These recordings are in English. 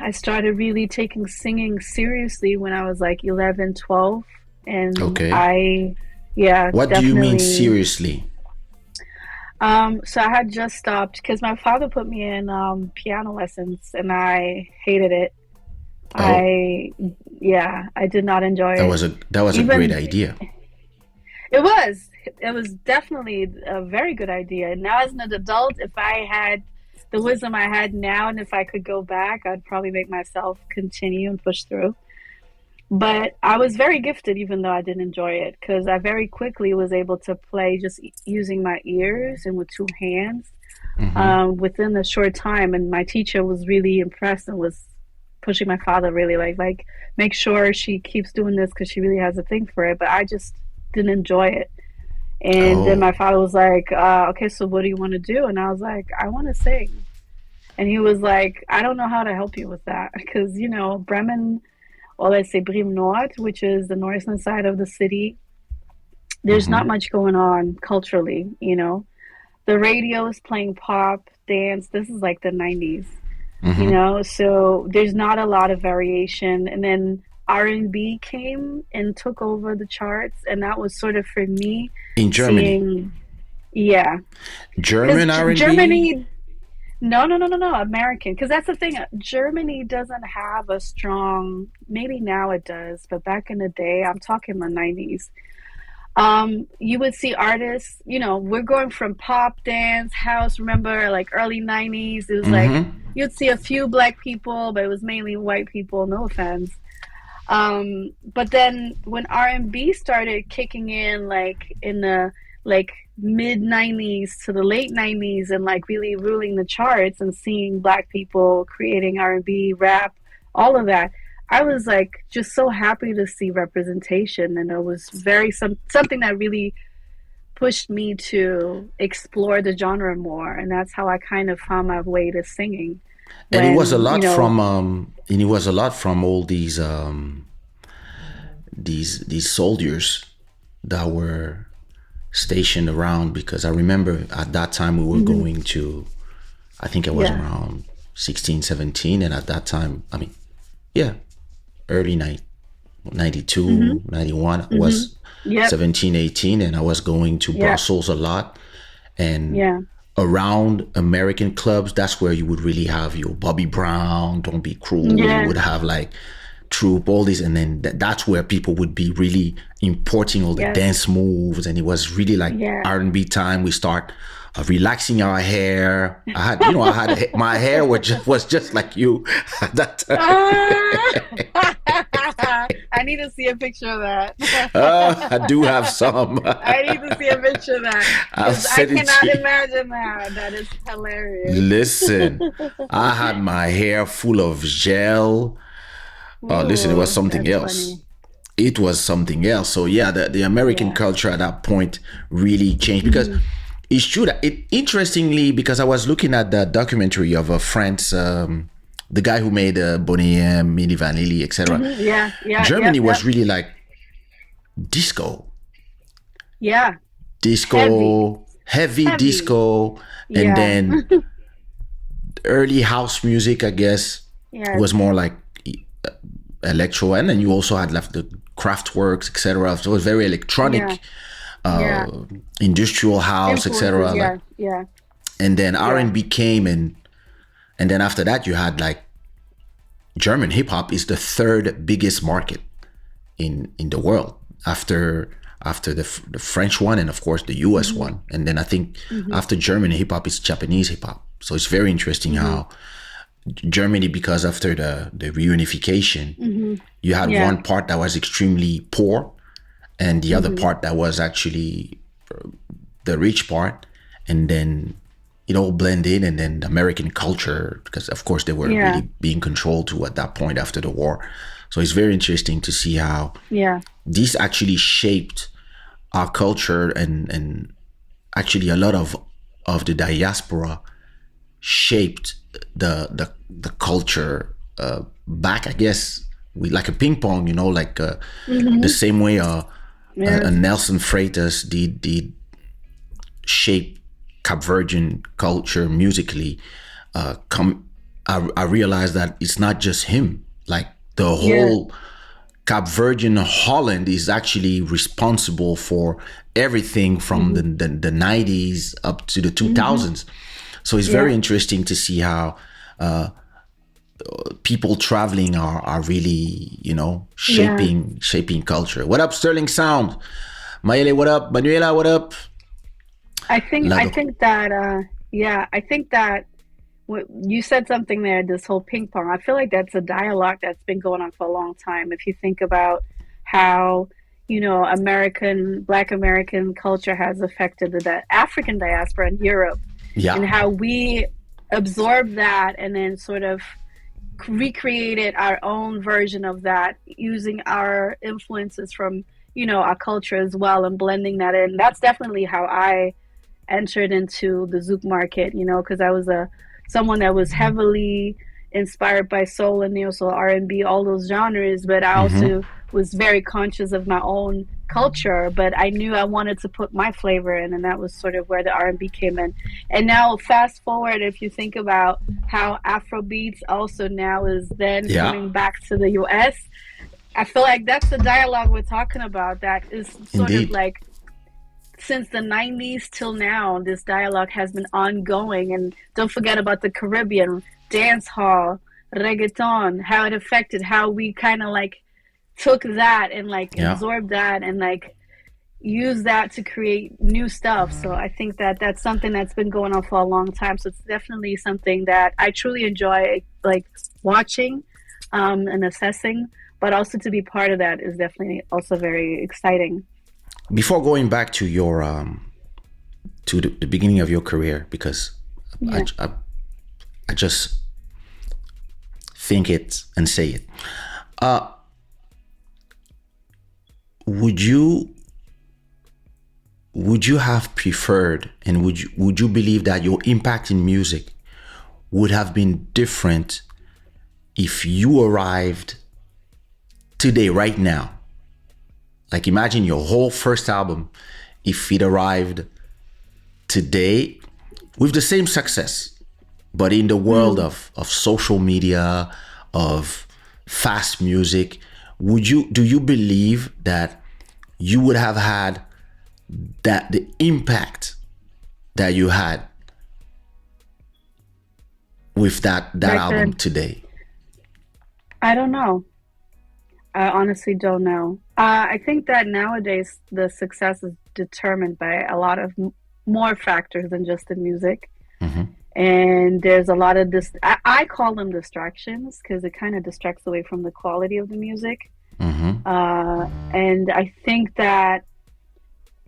I started really taking singing seriously when I was like 11, 12, and Okay. yeah, What do you mean definitely. seriously? So I had just stopped because my father put me in piano lessons, and I hated it. Oh, I, yeah, I did not enjoy it. that was a great Even idea. it was, it was definitely a very good idea. Now, as an adult, if I had the wisdom I had now, and if I could go back, I'd probably make myself continue and push through. But I was very gifted, even though I didn't enjoy it, because I very quickly was able to play just using my ears and with two hands Hmm. within a short time. And my teacher was really impressed and was pushing my father really like make sure she keeps doing this because she really has a thing for it. But I just didn't enjoy it. And then Oh, my father was like, "Okay, so what do you want to do?" And I was like, "I want to sing." And he was like, "I don't know how to help you with that because Bremen, or let's say Bremen Nord, which is the northern side of the city, there's not hmm. much going on culturally. The radio is playing pop, dance. This is like the 90s, Hmm. so there's not a lot of variation. And then R&B came and took over the charts, and that was sort of for me In Germany, seeing, yeah, because German R&B. Germany, no, no, no, no, no, American, because that's the thing. Germany doesn't have a strong, maybe now it does, but back in the day, I'm talking the 90s. You would see artists, we're going from pop, dance, house. Remember, like early 90s, it was like Hmm. you'd see a few black people, but it was mainly white people, no offense. But then when R&B started kicking in, like in the like mid 90s to the late 90s, and like really ruling the charts and seeing black people creating R&B, rap, all of that, I was like just so happy to see representation, and it was something that really pushed me to explore the genre more, and that's how I kind of found my way to singing And it was a when, lot from and it was a lot from all these soldiers that were stationed around, because I remember at that time we were mhm, going to, I think I was yeah, around 16, 17, and at that time, I mean, yeah, early night 92, mhm, 91. I mhm, was yep, 17, 18, and I was going to yeah, Brussels a lot. And yeah, around American clubs, that's where you would really have your Bobby Brown, Don't Be Cruel. You yeah, would have like Troop, all these, and then that's where people would be really importing all the yes, dance moves, and it was really like yeah. R&B time. We start relaxing our hair. I had my hair was just like you at that time. Ah! I need to see a picture of I that. do have some. I need to see a picture of that I'll because I send it to cannot you. imagine that. That is hilarious. Listen, I had my hair full of gel. Listen, it was Ooh, something that's else. funny. It was something else. So yeah, the American Yeah. culture at that point really changed, because Hmm. it's true that it, interestingly, because I was looking at the documentary of a France, the guy who made Bonnie M, Milli Vanilli, etc. Hmm. Yeah. Yeah. Yep. Germany was Yep. really like disco, Yeah. Heavy. disco, heavy Heavy. disco, and Yeah. then early house music, I guess, Yes. was more like electro, and then you also had left the Kraftwerks, etc. So it was very Yeah. electronic, Yeah. industrial house, Influences. etc. Like, Yeah. Yeah. and then Yeah. R&B came, and then after that you had like German hip hop is the third biggest market in the world, after the French one, and of course the US Hmm. one, and then I think Hmm. after German hip hop it's Japanese hip hop. So it's very interesting Hmm. how Germany, because after the reunification, Hmm. you had Yeah. one part that was extremely poor, and the other Hmm. part that was actually the rich part, and then it all blended, and then the American culture, because of course they were Yeah. really being controlled to at that point after the war. So it's very interesting to see how Yeah. this actually shaped our culture, and actually a lot of the diaspora shaped the culture back, I guess, we like a ping pong, like the Hmm. same way a Yes. Nelson Freitas did shape Cap Verdean culture musically. Come. I realized that it's not just him. Like the Yeah. whole Cap Verdean Holland is actually responsible for everything from Hmm. the 90s up to the Hmm. 2000s. So it's Yeah. very interesting to see how people traveling are really, Yeah. shaping culture. What up, Sterling Sound? Mayele, what up? Manuela, what up? I Lado. think that yeah, I think that what you said something there, this whole ping pong. I feel like that's a dialogue that's been going on for a long time. If you think about how, Black American culture has affected the African diaspora in Europe, and Yeah. how we absorbed that and then sort of recreated our own version of that using our influences from, our culture as well and blending that in. That's definitely how I entered into the Zouk market, because I was a someone that was heavily inspired by soul and neo soul, R&B, all those genres, but I Mm-hmm. also was very conscious of my own culture, but I knew I wanted to put my flavor in, and that was sort of where the R&B came in. And now fast forward, if you think about how Afrobeats also now is then Yeah. coming back to the US, I feel like that's the dialogue we're talking about that is sort of Indeed. like since the 90s till now, this dialogue has been ongoing. And don't forget about the Caribbean, dance hall, reggaeton, how it affected how we kind of like took that and like Yeah. absorbed that and like use that to create new stuff. So I think that that's something that's been going on for a long time. So it's definitely something that I truly enjoy, like watching and assessing. But also to be part of that is definitely also very exciting. Before going back to your to the beginning of your career, because I, Yeah. I I just think it and say it. Uh, would you would you have preferred, and would you believe that your impact in music would have been different if you arrived today, right now? Like imagine your whole first album, if it arrived today with the same success, but in the world Mm. of social media, of fast music, do you believe that you would have had that the impact that you had with that Back album then, today? I don't know. I honestly don't know. I think that nowadays the success is determined by a lot of more factors than just the music. Hmm. And there's a lot of this, I call them distractions because it kind of distracts away from the quality of the music. Hmm. And I think that,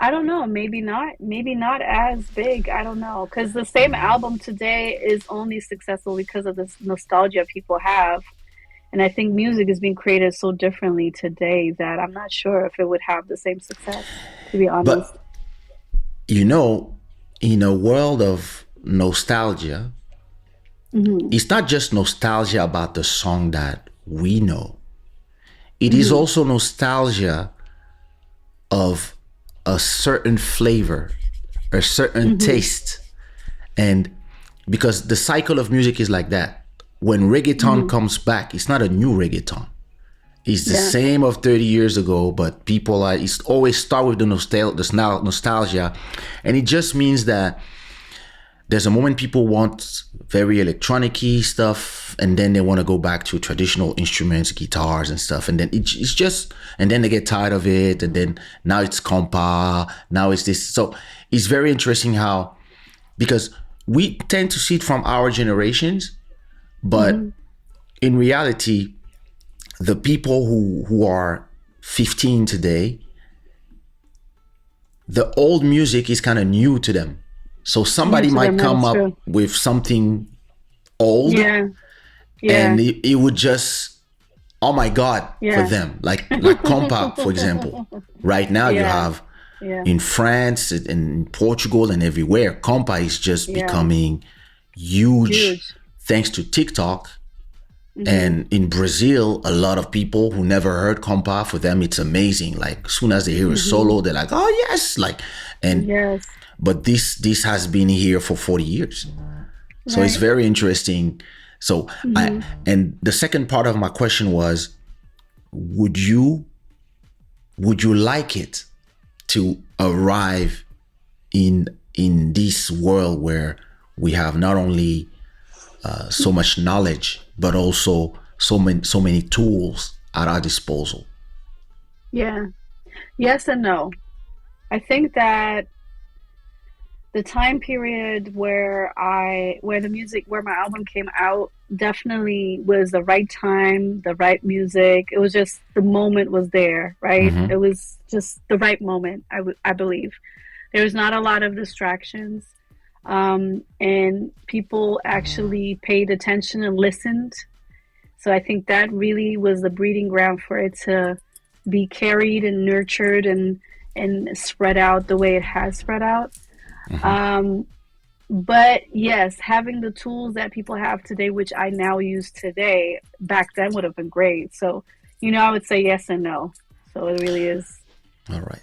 I don't know, maybe not as big. I don't know. Because the same album today is only successful because of this nostalgia people have. And I think music is being created so differently today that I'm not sure if it would have the same success, to be honest. But you know, in a world of nostalgia, Hmm. it's not just nostalgia about the song that we know. It is Hmm. also nostalgia of a certain flavor, a certain Hmm. taste. And because the cycle of music is like that. When reggaeton Hmm. comes back, it's not a new reggaeton. It's the Yeah. same of 30 years ago, but people are, it's always start with the nostalgia. And it just means that there's a moment people want very electronic-y stuff, and then they want to go back to traditional instruments, guitars and stuff, and then it's just, and then they get tired of it, and then now it's compa, now it's this. So it's very interesting how, because we tend to see it from our generations, but Hmm. in reality, the people who are 15 today, the old music is kind of new to them. So New somebody to might them, that come is up true. with something old, Yeah. Yeah. and it would just, oh my god, for Yeah. them, like compa, for example. Right now you Yeah. have Yeah. in France and in Portugal and everywhere, compa is just Yeah. becoming huge Huge. thanks to TikTok. Hmm. And in Brazil, a lot of people who never heard compa, for them it's amazing. Like as soon as they hear a Hmm. solo, they're like, oh yes, like. And Yes. but this has been here for 40 years. So it's Right. very interesting So I, Mm-hmm. and the second part of my question was, would you would you like it to arrive in this world where we have not only so much knowledge but also so many tools at our disposal? Yeah. Yes and no. I think that the time period where the music where my album came out definitely was the right time, the right music. It was just the moment was there, right? It Mm-hmm. was just the right moment. I believe there was not a lot of distractions, and people actually paid attention and listened. So I think that really was the breeding ground for it to be carried and nurtured and spread out the way it has spread out. Mm-hmm. Um, but yes, having the tools that people have today, which I now use today, back then would have been great. So, I would say yes and no. So it really is. All right.